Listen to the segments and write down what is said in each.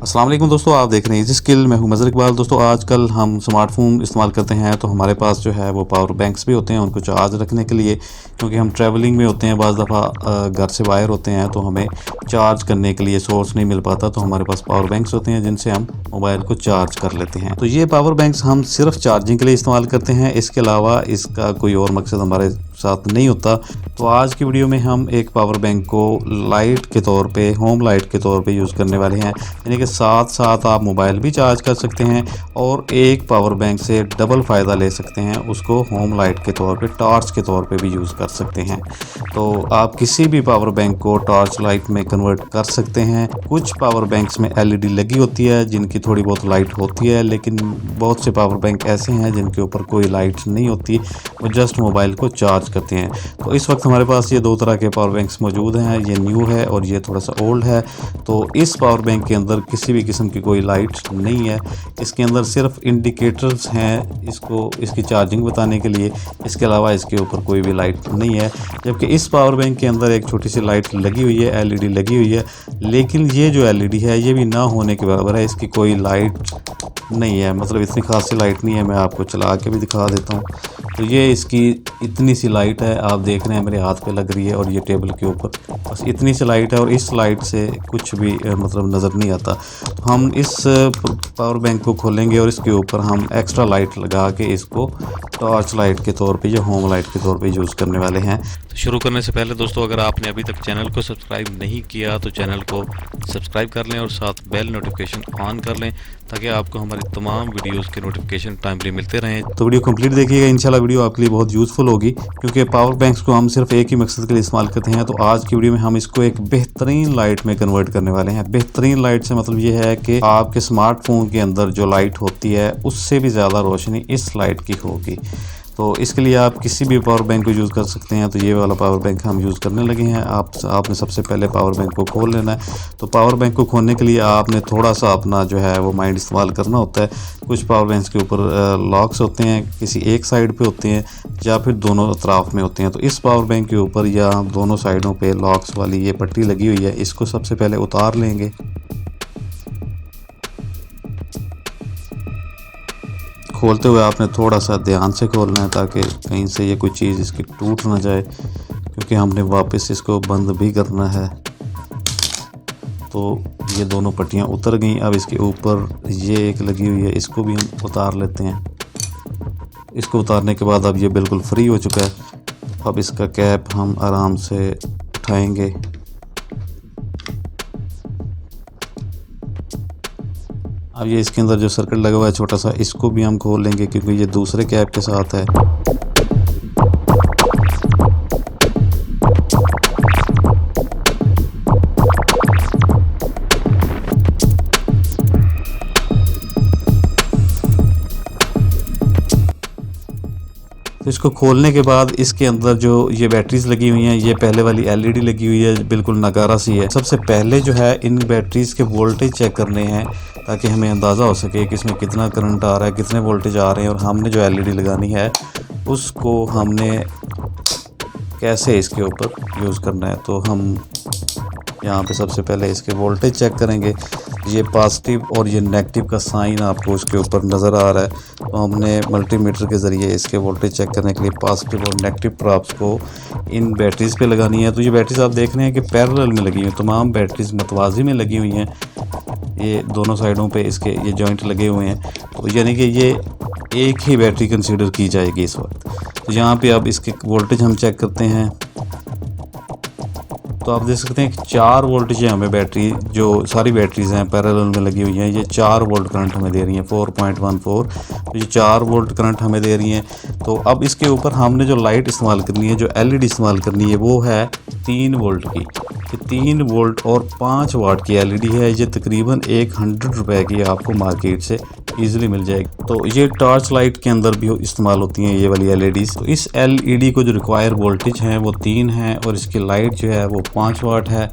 अस्सलाम वालेकुम दोस्तों, आप देख रहे हैं इजी स्किल। मैं हूं मज़हर इकबाल। दोस्तों आजकल हम स्मार्टफोन इस्तेमाल करते हैं तो हमारे पास जो है वो पावर बैंक्स भी होते हैं उनको चार्ज रखने के लिए, क्योंकि हम ट्रैवलिंग में होते हैं। बाज़ दफ़ा घर से बाहर होते हैं तो हमें चार्ज करने के लिए सोर्स नहीं मिल पाता, तो हमारे पास पावर बैंक्स होते हैं जिनसे हम मोबाइल को चार्ज कर लेते हैं। तो ये पावर बैंक्स हम सिर्फ चार्जिंग के लिए इस्तेमाल करते हैं, इसके अलावा इसका कोई और मकसद हमारे साथ नहीं होता। तो आज की वीडियो में हम एक पावर बैंक को लाइट के तौर पे, होम लाइट के तौर पे यूज़ करने वाले हैं। यानी कि साथ साथ आप मोबाइल भी चार्ज कर सकते हैं और एक पावर बैंक से डबल फ़ायदा ले सकते हैं। उसको होम लाइट के तौर पे, टॉर्च के तौर पे भी यूज़ कर सकते हैं। तो आप किसी भी पावर बैंक को टॉर्च लाइट में कन्वर्ट कर सकते हैं। कुछ पावर बैंक्स में LED लगी होती है जिनकी थोड़ी बहुत लाइट होती है, लेकिन बहुत से पावर बैंक ऐसे हैं जिनके ऊपर कोई लाइट नहीं होती, वो जस्ट मोबाइल को चार्ज करते हैं। तो इस वक्त हमारे पास ये दो तरह के पावर बैंक्स मौजूद हैं, ये न्यू है और ये थोड़ा सा ओल्ड है। तो इस पावर बैंक के अंदर किसी भी किस्म की कोई लाइट नहीं है, इसके अंदर सिर्फ इंडिकेटर्स हैं इसको, इसकी चार्जिंग बताने के लिए। इसके अलावा इसके ऊपर कोई भी लाइट नहीं है। जबकि इस पावर बैंक के अंदर एक छोटी सी लाइट लगी हुई है, LED लगी हुई है, लेकिन ये जो LED है ये भी ना होने के बराबर है। इसकी कोई लाइट नहीं है, मतलब इतनी खासी लाइट नहीं है। मैं आपको चला के भी दिखा देता हूँ। तो ये इसकी इतनी सी लाइट है, आप देख रहे हैं मेरे हाथ पे लग रही है और ये टेबल के ऊपर, बस इतनी सी लाइट है और इस लाइट से कुछ भी मतलब नज़र नहीं आता। तो हम इस पावर बैंक को खोलेंगे और इसके ऊपर हम एक्स्ट्रा लाइट लगा के इसको टॉर्च लाइट के तौर पे या होम लाइट के तौर पे यूज़ करने वाले हैं। तो शुरू करने से पहले दोस्तों, अगर आपने अभी तक चैनल को सब्सक्राइब नहीं किया तो चैनल को सब्सक्राइब कर लें और साथ बेल नोटिफिकेशन ऑन कर लें, ताकि आपको हमारी तमाम वीडियोस के नोटिफिकेशन टाइमली मिलते रहें। तो वीडियो कंप्लीट देखिएगा, इंशाल्लाह वीडियो आपके लिए बहुत यूज़फुल होगी, क्योंकि पावर बैंक्स को हम सिर्फ एक ही मकसद के लिए इस्तेमाल करते हैं। तो आज की वीडियो में हम इसको एक बेहतरीन लाइट में कन्वर्ट करने वाले हैं। बेहतरीन लाइट से मतलब ये है कि आपके स्मार्टफोन के अंदर जो लाइट होती है उससे भी ज़्यादा रोशनी इस लाइट की होगी। तो इसके लिए आप किसी भी पावर बैंक को यूज़ कर सकते हैं। तो ये वाला पावर बैंक हम यूज़ करने लगे हैं। आपने सबसे पहले पावर बैंक को खोल लेना है। तो पावर बैंक को खोलने के लिए आपने थोड़ा सा अपना जो है वो माइंड इस्तेमाल करना होता है। कुछ पावर बैंक्स के ऊपर लॉक्स होते हैं, किसी एक साइड पे होते हैं या फिर दोनों अतराफ में होते हैं। तो इस पावर बैंक के ऊपर या दोनों साइडों पे लॉक्स वाली ये पट्टी लगी हुई है, इसको सबसे पहले उतार लेंगे। खोलते हुए आपने थोड़ा सा ध्यान से खोलना है ताकि कहीं से ये कोई चीज़ इसकी टूट ना जाए, क्योंकि हमने वापस इसको बंद भी करना है। तो ये दोनों पट्टियाँ उतर गई। अब इसके ऊपर ये एक लगी हुई है, इसको भी हम उतार लेते हैं। इसको उतारने के बाद अब ये बिल्कुल फ्री हो चुका है। अब इसका कैप हम आराम से उठाएंगे। अब ये इसके अंदर जो सर्किट लगा हुआ है छोटा सा, इसको भी हम खोल लेंगे क्योंकि ये दूसरे कैप के साथ है। तो इसको खोलने के बाद इसके अंदर जो ये बैटरीज लगी हुई हैं, ये पहले वाली LED लगी हुई है, बिल्कुल नगारा सी है। सबसे पहले जो है इन बैटरीज के वोल्टेज चेक करने हैं ताकि हमें अंदाज़ा हो सके कि इसमें कितना करंट आ रहा है, कितने वोल्टेज आ रहे हैं। और हमने जो LED लगानी है उसको हमने कैसे इसके ऊपर यूज़ करना है। तो हम यहाँ पे सबसे पहले इसके वोल्टेज चेक करेंगे। ये पॉजिटिव और ये नेगेटिव का साइन आपको उसके ऊपर नज़र आ रहा है। तो हमने मल्टीमीटर के ज़रिए इसके वोल्टेज चेक करने के लिए पॉजिटिव और नेगेटिव प्रॉप्स को इन बैटरीज़ पे लगानी है। तो ये बैटरीज़ आप देख रहे हैं कि पैरेलल में लगी हुई हैं, तमाम बैटरीज़ मतवाज़ी में लगी हुई हैं। ये दोनों साइडों पे इसके ये जॉइंट लगे हुए हैं, तो यानी कि ये एक ही बैटरी कंसीडर की जाएगी इस वक्त। तो यहाँ पे अब इसके वोल्टेज हम चेक करते हैं। तो आप देख सकते हैं कि 4 वोल्टेज है हमें बैटरी, जो सारी बैटरीज हैं पैरेलल में लगी हुई हैं, ये 4 वोल्ट करंट हमें दे रही हैं, 4.14। तो ये 4 वोल्ट करंट हमें दे रही हैं। तो अब इसके ऊपर हमने जो लाइट इस्तेमाल करनी है, जो LED इस्तेमाल करनी है, वो है 3 वोल्ट की। ये 3 वोल्ट और 5 वाट की LED है। ये तकरीबन 100 रुपए की आपको मार्केट से ईजिली मिल जाएगी। तो ये टॉर्च लाइट के अंदर भी इस्तेमाल होती हैं ये वाली LEDs। तो इस LED को जो रिक्वायर वोल्टेज हैं वो 3 है और इसकी लाइट जो है वो 5 वाट है।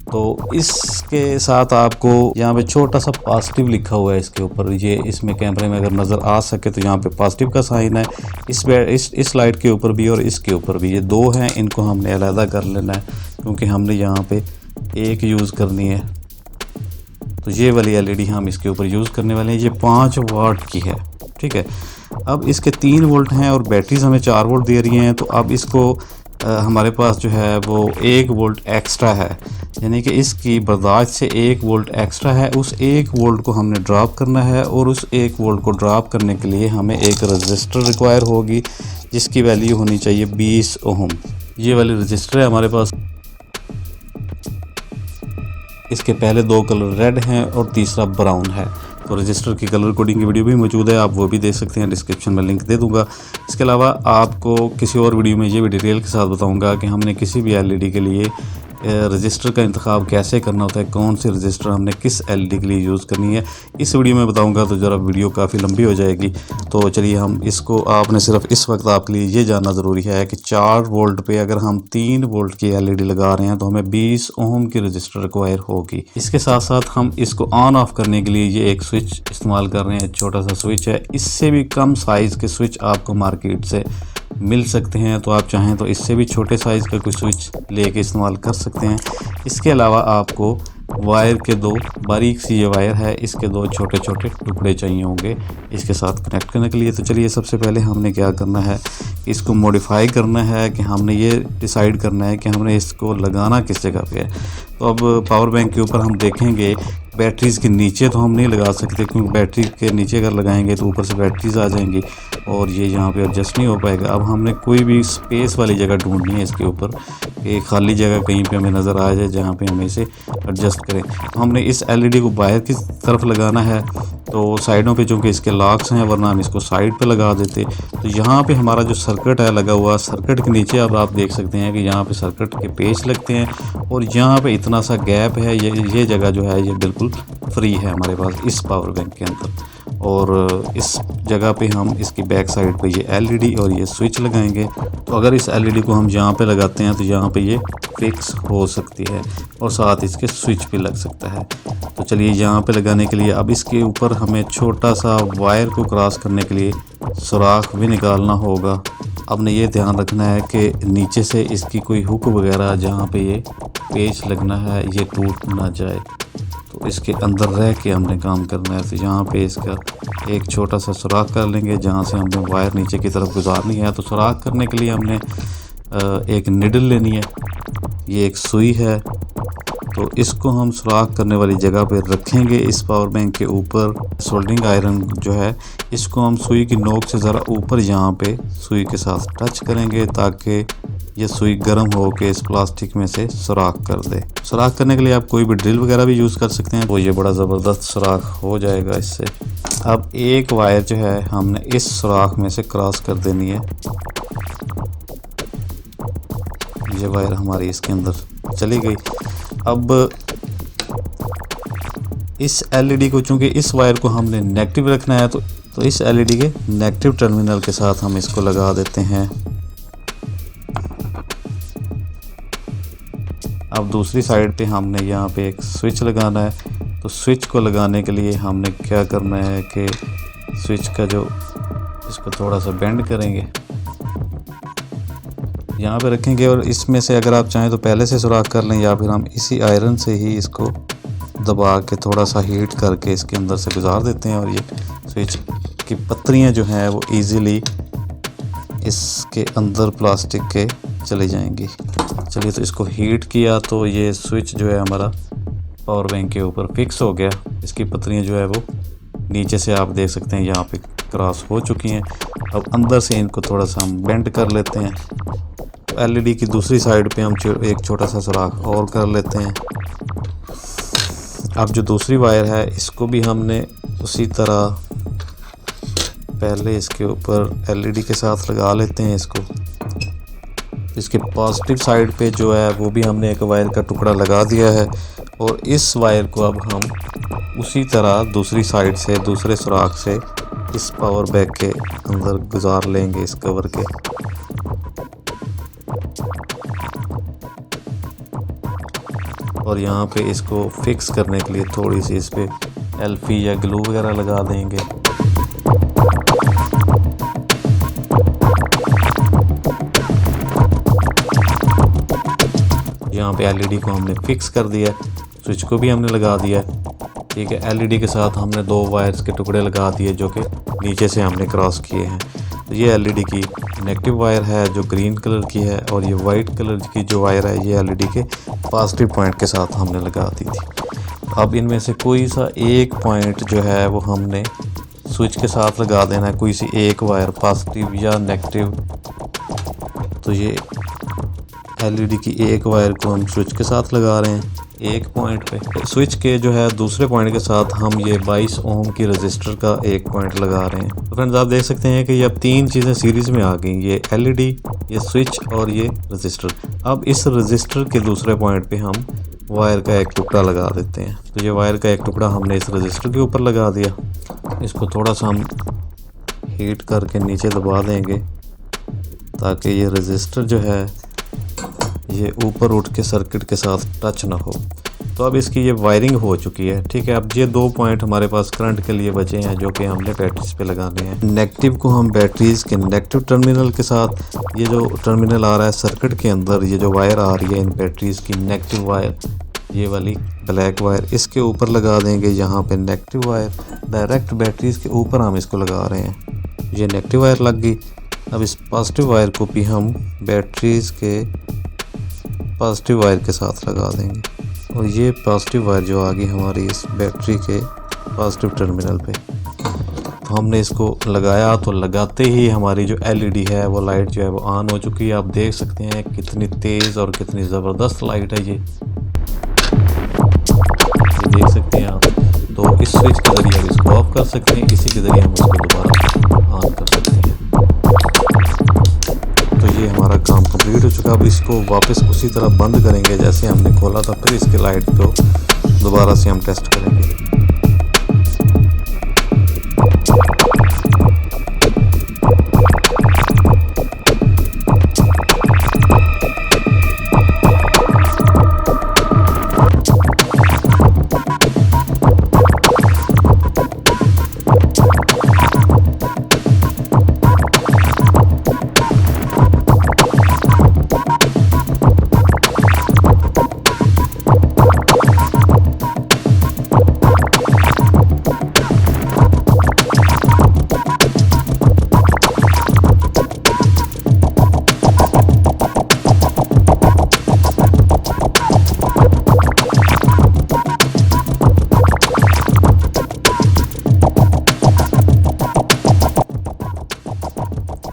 तो इसके साथ आपको यहाँ पे छोटा सा पॉजिटिव लिखा हुआ है इसके ऊपर। ये इसमें कैमरे में अगर नज़र आ सके तो यहाँ पे पॉजिटिव का साइन है इस लाइट के ऊपर भी और इसके ऊपर भी। ये 2 हैं, इनको हमने अलहदा कर लेना है क्योंकि हमने यहाँ पे एक यूज़ करनी है। तो ये वाली एलईडी हम इसके ऊपर यूज़ करने वाले हैं। ये 5 वाट की है, ठीक है। अब इसके 3 वोल्ट हैं और बैटरीज हमें 4 वोल्ट दे रही हैं, तो अब इसको हमारे पास जो है वो 1 वोल्ट एक्स्ट्रा है, यानी कि इसकी बर्दाश्त से 1 वोल्ट एक्स्ट्रा है। उस 1 वोल्ट को हमने ड्रॉप करना है और उस 1 वोल्ट को ड्रॉप करने के लिए हमें एक रजिस्टर रिक्वायर होगी जिसकी वैल्यू होनी चाहिए 20 ओम। ये वाली रजिस्टर है हमारे पास। इसके पहले 2 कलर रेड हैं और तीसरा ब्राउन है। तो रजिस्टर की कलर कोडिंग की वीडियो भी मौजूद है, आप वो भी देख सकते हैं, डिस्क्रिप्शन में लिंक दे दूंगा। इसके अलावा आपको किसी और वीडियो में ये भी डिटेल के साथ बताऊंगा कि हमने किसी भी एलईडी के लिए रजिस्टर का इंतखाब कैसे करना होता है, कौन सी रजिस्टर हमने किस एलईडी के लिए यूज़ करनी है। इस वीडियो में बताऊंगा तो ज़रा वीडियो काफ़ी लंबी हो जाएगी। तो चलिए हम इसको, आपने सिर्फ इस वक्त आपके लिए ये जानना ज़रूरी है कि 4 वोल्ट पे अगर हम 3 वोल्ट की एलईडी लगा रहे हैं तो हमें 20 ओम की रजिस्टर रिक्वायर होगी। इसके साथ साथ हम इसको ऑन ऑफ करने के लिए ये एक स्विच इस्तेमाल कर रहे हैं, छोटा सा स्विच है। इससे भी कम साइज़ के स्विच आपको मार्केट से मिल सकते हैं, तो आप चाहें तो इससे भी छोटे साइज़ का कोई स्विच लेके इस्तेमाल कर सकते हैं। इसके अलावा आपको वायर के 2 बारीक सी ये वायर है, इसके 2 छोटे छोटे टुकड़े चाहिए होंगे इसके साथ कनेक्ट करने के लिए। तो चलिए सबसे पहले हमने क्या करना है, इसको मॉडिफाई करना है कि हमने ये डिसाइड करना है कि हमने इसको लगाना किस जगह पे है। तो अब पावर बैंक के ऊपर हम देखेंगे, बैटरीज़ के नीचे तो हम नहीं लगा सकते क्योंकि बैटरी के नीचे अगर लगाएंगे तो ऊपर से बैटरीज आ जाएंगी और ये यहाँ पे एडजस्ट नहीं हो पाएगा। अब हमने कोई भी स्पेस वाली जगह ढूंढनी है इसके ऊपर, एक खाली जगह कहीं पे हमें नज़र आ जाए जहाँ पे हम इसे एडजस्ट करें। तो हमने इस एलईडी को बाहर की तरफ लगाना है, तो साइडों पे चूँकि इसके लॉक्स हैं, वरना हम इसको साइड पे लगा देते। तो यहाँ पे हमारा जो सर्किट है लगा हुआ, सर्किट के नीचे अब आप देख सकते हैं कि यहाँ पे सर्किट के पेच लगते हैं और यहाँ पे इतना सा गैप है। ये जगह जो है ये बिल्कुल फ्री है हमारे पास इस पावर बैंक के अंदर। और इस जगह पे हम इसकी बैक साइड पे ये एलईडी और ये स्विच लगाएंगे। तो अगर इस एलईडी को हम यहाँ पे लगाते हैं तो यहाँ पे ये फिक्स हो सकती है और साथ इसके स्विच भी लग सकता है। तो चलिए यहाँ पे लगाने के लिए अब इसके ऊपर हमें छोटा सा वायर को क्रॉस करने के लिए सुराख भी निकालना होगा। अब ने ये ध्यान रखना है कि नीचे से इसकी कोई हुक वगैरह जहाँ पे ये पेच लगना है ये टूट ना जाए, तो इसके अंदर रह के हमने काम करना है। तो यहाँ पे इसका एक छोटा सा सुराख कर लेंगे जहाँ से हमने वायर नीचे की तरफ गुजारनी है। तो सुराख करने के लिए हमने एक निडल लेनी है, ये एक सुई है। तो इसको हम सुराख करने वाली जगह पे रखेंगे इस पावर बैंक के ऊपर। सोल्डरिंग आयरन जो है इसको हम सुई की नोक से ज़रा ऊपर यहाँ पे सुई के साथ टच करेंगे ताकि ये सुई गर्म हो के इस प्लास्टिक में से सुराख कर दे। सुराख करने के लिए आप कोई भी ड्रिल वगैरह भी यूज़ कर सकते हैं, तो ये बड़ा ज़बरदस्त सुराख हो जाएगा इससे। अब एक वायर जो है हमने इस सुराख में से क्रॉस कर देनी है। ये वायर हमारी इसके अंदर चली गई। अब इस एलईडी को, चूँकि इस वायर को हमने नेगेटिव रखना है, तो इस एलईडी के नेगेटिव टर्मिनल के साथ हम इसको लगा देते हैं। अब दूसरी साइड पे हमने यहाँ पे एक स्विच लगाना है। तो स्विच को लगाने के लिए हमने क्या करना है कि स्विच का जो, इसको थोड़ा सा बेंड करेंगे, यहाँ पे रखेंगे और इसमें से अगर आप चाहें तो पहले से सुराख कर लें या फिर हम इसी आयरन से ही इसको दबा के थोड़ा सा हीट करके इसके अंदर से गुजार देते हैं और ये स्विच की पत्रियाँ जो हैं वो इजीली इसके अंदर प्लास्टिक के चली जाएंगी। चलिए, तो इसको हीट किया तो ये स्विच जो है हमारा पावर बैंक के ऊपर फिक्स हो गया। इसकी पत्रियाँ जो है वो नीचे से आप देख सकते हैं यहाँ पे क्रॉस हो चुकी हैं। अब अंदर से इनको थोड़ा सा हम बेंड कर लेते हैं। तो एलईडी की दूसरी साइड पे हम एक छोटा सा सुराख और कर लेते हैं। अब जो दूसरी वायर है इसको भी हमने उसी तरह पहले इसके ऊपर एलईडी के साथ लगा लेते हैं इसको। इसके पॉजिटिव साइड पे जो है वो भी हमने एक वायर का टुकड़ा लगा दिया है और इस वायर को अब हम उसी तरह दूसरी साइड से, दूसरे सुराख से इस पावर बैंक के अंदर गुजार लेंगे इस कवर के। और यहाँ पे इसको फिक्स करने के लिए थोड़ी सी इस पे एल्फी या ग्लू वगैरह लगा देंगे। यहाँ पे एलईडी को हमने फिक्स कर दिया, स्विच को भी हमने लगा दिया। ठीक है। एलईडी के साथ हमने 2 वायर्स के टुकड़े लगा दिए जो कि नीचे से हमने क्रॉस किए हैं। तो ये एलईडी की नेगेटिव वायर है जो ग्रीन कलर की है, और ये वाइट कलर की जो वायर है ये एलईडी के पॉजिटिव पॉइंट के साथ हमने लगा दी थी। अब इनमें से कोई सा एक पॉइंट जो है वो हमने स्विच के साथ लगा देना है, कोई सी एक वायर पॉजिटिव या नेगेटिव। तो ये एलईडी की एक वायर को हम स्विच के साथ लगा रहे हैं एक पॉइंट पे। स्विच के जो है दूसरे पॉइंट के साथ हम ये 22 ओम की रजिस्टर का एक पॉइंट लगा रहे हैं। तो फ्रेंड्स आप देख सकते हैं कि ये अब 3 चीज़ें सीरीज़ में आ गई, ये एलईडी, ये स्विच और ये रजिस्टर। अब इस रजिस्टर के दूसरे पॉइंट पे हम वायर का एक टुकड़ा लगा देते हैं। तो ये वायर का एक टुकड़ा हमने इस रजिस्टर के ऊपर लगा दिया। इसको थोड़ा सा हम हीट करके नीचे दबा देंगे ताकि ये रजिस्टर जो है ये ऊपर उठ के सर्किट के साथ टच ना हो। तो अब इसकी ये वायरिंग हो चुकी है, ठीक है। अब ये 2 पॉइंट हमारे पास करंट के लिए बचे हैं जो कि हमने बैटरीज पे लगाने हैं। नेगेटिव को हम बैटरीज के नेगेटिव टर्मिनल के साथ, ये जो टर्मिनल आ रहा है सर्किट के अंदर, ये जो वायर आ रही है इन बैटरीज की नेगेटिव वायर, ये वाली ब्लैक वायर इसके ऊपर लगा देंगे। यहाँ पे नेगेटिव वायर डायरेक्ट बैटरीज के ऊपर हम इसको लगा रहे हैं। ये नेगेटिव वायर लग गई। अब इस पॉजिटिव वायर को भी हम बैटरीज के पॉजिटिव वायर के साथ लगा देंगे, और ये पॉजिटिव वायर जो आ गई हमारी इस बैटरी के पॉजिटिव टर्मिनल पे। तो हमने इसको लगाया, तो लगाते ही हमारी जो एलईडी है वो लाइट जो है वो ऑन हो चुकी है। आप देख सकते हैं कितनी तेज़ और कितनी ज़बरदस्त लाइट है ये देख सकते हैं आप। तो इस स्विच के ज़रिए आप इसको ऑफ कर सकते हैं, इसी के ज़रिए हम इसको दोबारा ऑन कर सकते हैं। तो ये हमारा काम कंप्लीट हो चुका है। अब इसको वापस उसी तरह बंद करेंगे जैसे हमने खोला था, फिर इसके लाइट को दोबारा से हम टेस्ट करेंगे।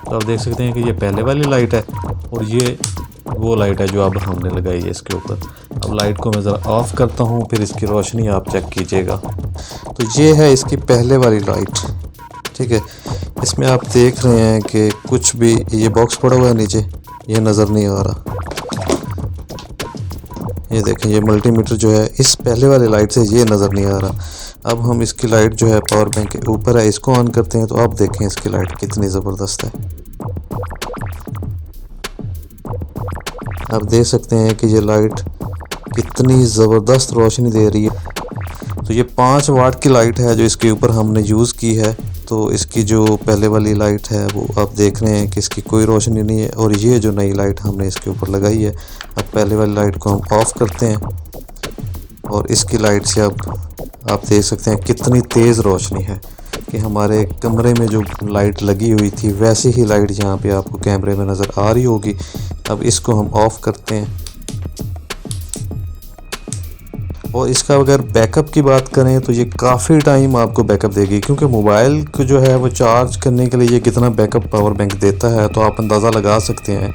तो आप देख सकते हैं कि ये पहले वाली लाइट है और ये वो लाइट है जो अब हमने लगाई है इसके ऊपर। अब लाइट को मैं ज़रा ऑफ़ करता हूँ, फिर इसकी रोशनी आप चेक कीजिएगा। तो ये है इसकी पहले वाली लाइट, ठीक है। इसमें आप देख रहे हैं कि कुछ भी ये बॉक्स पड़ा हुआ है नीचे, ये नज़र नहीं आ रहा। ये देखें ये मल्टीमीटर जो है इस पहले वाली लाइट से ये नज़र नहीं आ रहा। अब हम इसकी लाइट जो है पावर बैंक के ऊपर है, इसको ऑन करते हैं तो आप देखें इसकी लाइट कितनी ज़बरदस्त है। आप देख सकते हैं कि ये लाइट कितनी ज़बरदस्त रोशनी दे रही है। तो ये 5 वाट की लाइट है जो इसके ऊपर हमने यूज़ की है। तो इसकी जो पहले वाली लाइट है वो आप देख रहे हैं कि इसकी कोई रोशनी नहीं है, और ये जो नई लाइट हमने इसके ऊपर लगाई है, अब पहले वाली लाइट को हम ऑफ़ करते हैं और इसकी लाइट से आप देख सकते हैं कितनी तेज़ रोशनी है कि हमारे कमरे में जो लाइट लगी हुई थी वैसी ही लाइट यहाँ पे आपको कैमरे में नज़र आ रही होगी। अब इसको हम ऑफ़ करते हैं। और इसका अगर बैकअप की बात करें तो ये काफ़ी टाइम आपको बैकअप देगी, क्योंकि मोबाइल को जो है वो चार्ज करने के लिए ये कितना बैकअप पावर बैंक देता है तो आप अंदाज़ा लगा सकते हैं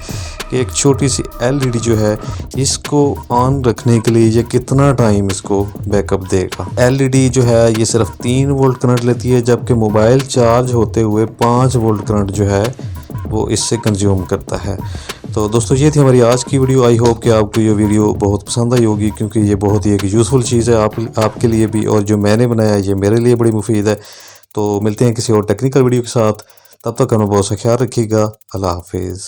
कि एक छोटी सी एलईडी जो है इसको ऑन रखने के लिए ये कितना टाइम इसको बैकअप देगा। एलईडी जो है ये सिर्फ 3 वोल्ट करंट लेती है, जबकि मोबाइल चार्ज होते हुए 5 वोल्ट करंट जो है वो इससे कंज्यूम करता है। तो दोस्तों ये थी हमारी आज की वीडियो। आई होप कि आपको ये वीडियो बहुत पसंद आई होगी, क्योंकि ये बहुत ही एक यूज़फुल चीज़ है आपके लिए भी, और जो मैंने बनाया है ये मेरे लिए बड़ी मुफीद है। तो मिलते हैं किसी और टेक्निकल वीडियो के साथ, तब तक अपना बहुत सा ख्याल रखिएगा। अल्लाह हाफिज़।